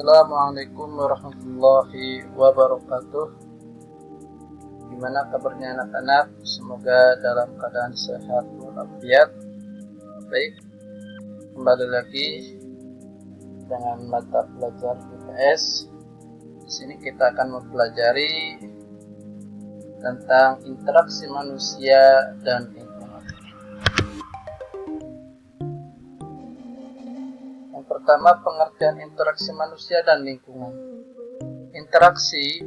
Assalamualaikum warahmatullahi wabarakatuh. Gimana kabarnya anak-anak? Semoga dalam keadaan sehat walafiat. Baik, kembali lagi dengan mata pelajaran IPS. Di sini kita akan mempelajari tentang interaksi manusia dan lingkungan. Pertama, pengertian interaksi manusia dan lingkungan. Interaksi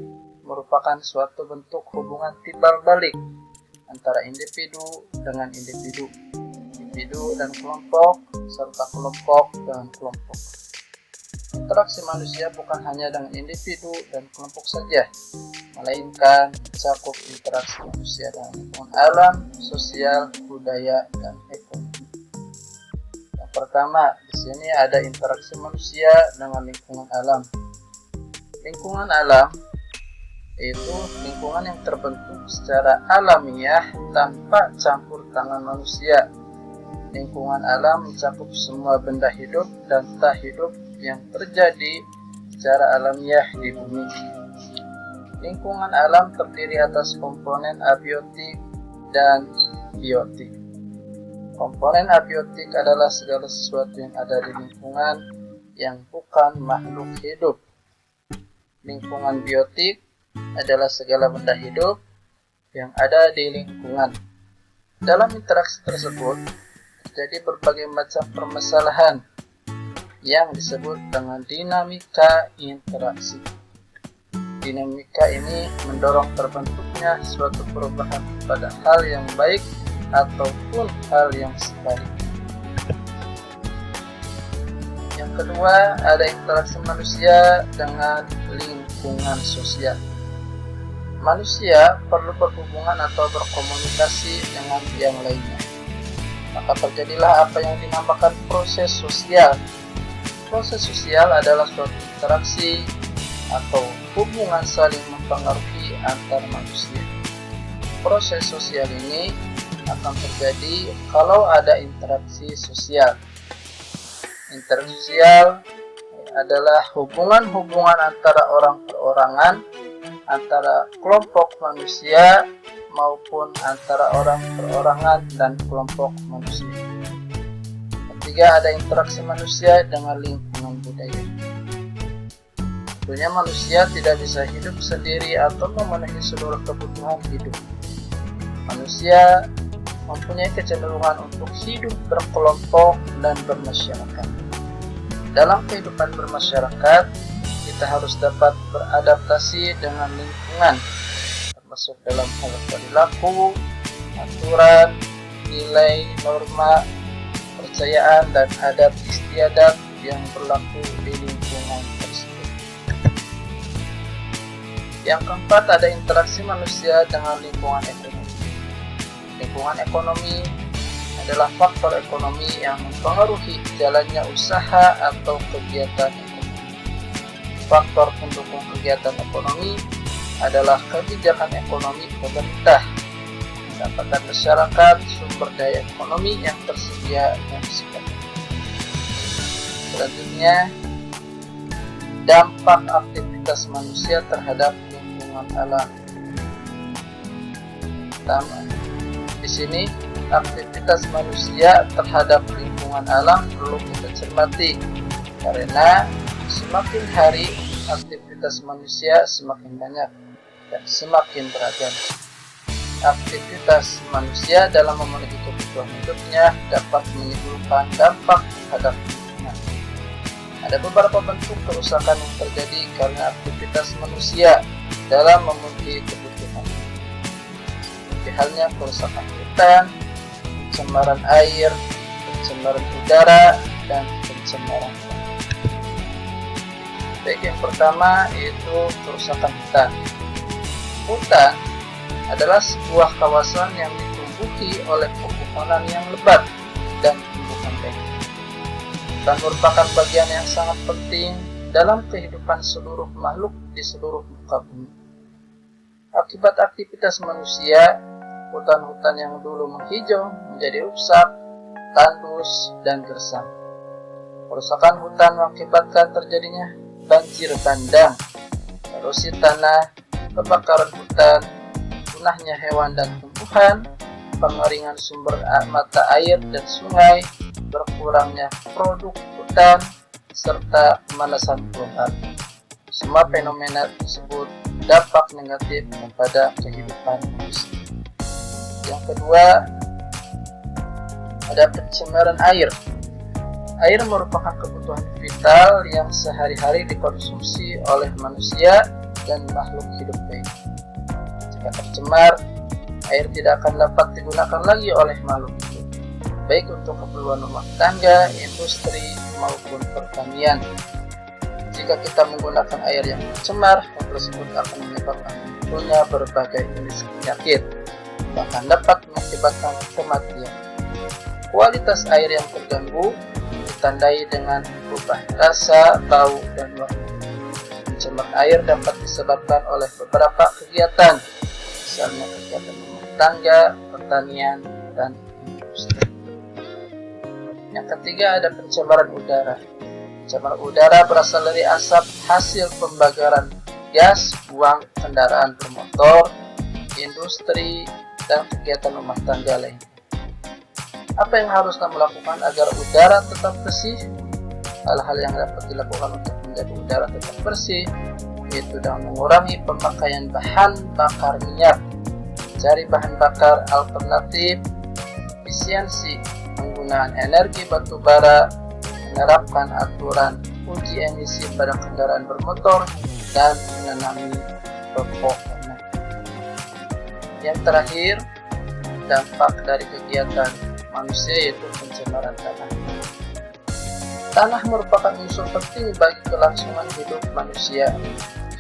merupakan suatu bentuk hubungan timbal balik antara individu dengan individu, individu dan kelompok, serta kelompok dengan kelompok. Interaksi manusia bukan hanya dengan individu dan kelompok saja, melainkan mencakup interaksi manusia dengan lingkungan alam, sosial, budaya, dan ekonomi. Pertama, di sini ada interaksi manusia dengan lingkungan alam. Lingkungan alam yaitu lingkungan yang terbentuk secara alamiah tanpa campur tangan manusia. Lingkungan alam mencakup semua benda hidup dan tak hidup yang terjadi secara alamiah di bumi. Lingkungan alam terdiri atas komponen abiotik dan biotik. Komponen abiotik adalah segala sesuatu yang ada di lingkungan yang bukan makhluk hidup. Lingkungan biotik adalah segala benda hidup yang ada di lingkungan. Dalam interaksi tersebut, terjadi berbagai macam permasalahan yang disebut dengan dinamika interaksi. Dinamika ini mendorong terbentuknya suatu perubahan pada hal yang baik ataupun hal yang sebaliknya. Yang kedua, ada interaksi manusia dengan lingkungan sosial. Manusia perlu berhubungan atau berkomunikasi dengan yang lainnya. Maka terjadilah apa yang dinamakan proses sosial. Proses sosial adalah suatu interaksi atau hubungan saling mempengaruhi antar manusia. Proses sosial ini akan terjadi kalau ada interaksi sosial. Interaksi sosial adalah hubungan-hubungan antara orang perorangan, antara kelompok manusia maupun antara orang perorangan dan kelompok manusia. Ketiga, ada interaksi manusia dengan lingkungan budaya. Tentunya manusia tidak bisa hidup sendiri atau memenuhi seluruh kebutuhan hidup. Manusia mempunyai kecenderungan untuk hidup berkelompok dan bermasyarakat. Dalam kehidupan bermasyarakat, kita harus dapat beradaptasi dengan lingkungan, termasuk dalam hal perilaku, aturan, nilai, norma, kepercayaan, dan adat istiadat yang berlaku di lingkungan tersebut. Yang keempat, ada interaksi manusia dengan lingkungan ekonomi. Lingkungan ekonomi adalah faktor ekonomi yang mempengaruhi jalannya usaha atau kegiatan ekonomi. Faktor pendukung kegiatan ekonomi adalah kebijakan ekonomi pemerintah, pendapatan masyarakat, sumber daya ekonomi yang tersedia, dan sebagainya. Selanjutnya, dampak aktivitas manusia terhadap lingkungan alam. Pertama, di sini, aktivitas manusia terhadap lingkungan alam perlu kita cermati, karena semakin hari aktivitas manusia semakin banyak dan semakin beragam. Aktivitas manusia dalam memenuhi kebutuhan hidupnya dapat menimbulkan dampak terhadap lingkungan. Ada beberapa bentuk kerusakan yang terjadi karena aktivitas manusia dalam memenuhi kebutuhan. Seperti halnya kerusakan hutan, pencemaran air, pencemaran udara, dan pencemaran tanah. Baik, yang pertama yaitu kerusakan hutan. Hutan adalah sebuah kawasan yang ditumbuhi oleh pepohonan yang lebat dan tumbuhan baik. Hutan merupakan bagian yang sangat penting dalam kehidupan seluruh makhluk di seluruh muka bumi. Akibat aktivitas manusia, hutan-hutan yang dulu menghijau menjadi rusak, tandus, dan gersang. Kerusakan hutan mengakibatkan terjadinya banjir bandang, erosi tanah, kebakaran hutan, punahnya hewan dan tumbuhan, pengeringan sumber mata air dan sungai, berkurangnya produk hutan, serta pemanasan global. Semua fenomena tersebut dampak negatif kepada kehidupan manusia. Yang kedua, ada pencemaran air. Air merupakan kebutuhan vital yang sehari-hari dikonsumsi oleh manusia dan makhluk hidup lain. Jika tercemar, air tidak akan dapat digunakan lagi oleh makhluk hidup, baik untuk keperluan rumah tangga, industri, maupun pertanian. Jika kita menggunakan air yang tercemar, hal tersebut akan menyebabkan munculnya berbagai jenis penyakit, bahkan dapat mengakibatkan kematian. Kualitas air yang terganggu ditandai dengan berubah rasa, bau, dan warna. Pencemaran air dapat disebabkan oleh beberapa kegiatan, misalnya kegiatan rumah tangga, pertanian, dan industri. Yang ketiga, ada pencemaran udara. Pencemaran udara berasal dari asap hasil pembakaran gas, buang kendaraan bermotor, industri, dan kegiatan rumah tangga lainnya. Apa yang harus kamu lakukan agar udara tetap bersih? Hal-hal yang dapat dilakukan untuk menjaga udara tetap bersih yaitu dengan mengurangi pemakaian bahan bakar minyak, cari bahan bakar alternatif, efisiensi penggunaan energi batu bara, menerapkan aturan uji emisi pada kendaraan bermotor, dan menanami pepohonan. Yang terakhir, dampak dari kegiatan manusia yaitu pencemaran tanah. Tanah merupakan unsur penting bagi kelangsungan hidup manusia,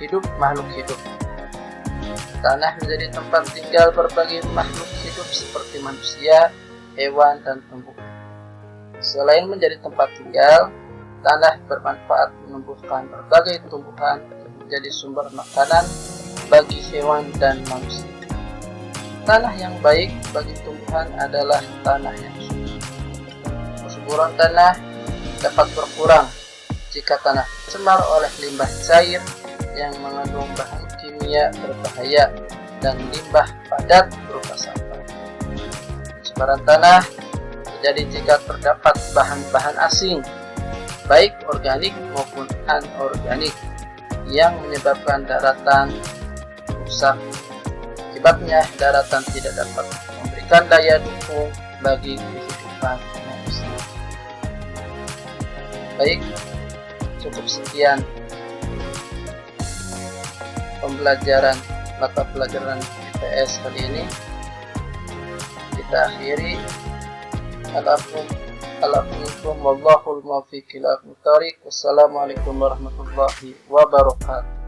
hidup makhluk hidup. Tanah menjadi tempat tinggal berbagai makhluk hidup seperti manusia, hewan, dan tumbuhan. Selain menjadi tempat tinggal, tanah bermanfaat menumbuhkan berbagai tumbuhan yang menjadi sumber makanan bagi hewan dan manusia. Tanah yang baik bagi tumbuhan adalah tanah yang subur. Kesuburan tanah dapat berkurang jika tanah tercemar oleh limbah cair yang mengandung bahan kimia berbahaya dan limbah padat berupa sampah. Pencemaran tanah terjadi jika terdapat bahan-bahan asing, baik organik maupun anorganik, yang menyebabkan daratan rusak. Akibatnya, daratan tidak dapat memberikan daya dukung bagi kehidupan manusia. Baik, cukup sekian pembelajaran mata pelajaran IPS kali ini. Kita akhiri. Alhamdulillah wallahul muwaffiq ila aqwamit thoriq. Wassalamualaikum warahmatullahi wabarakatuh.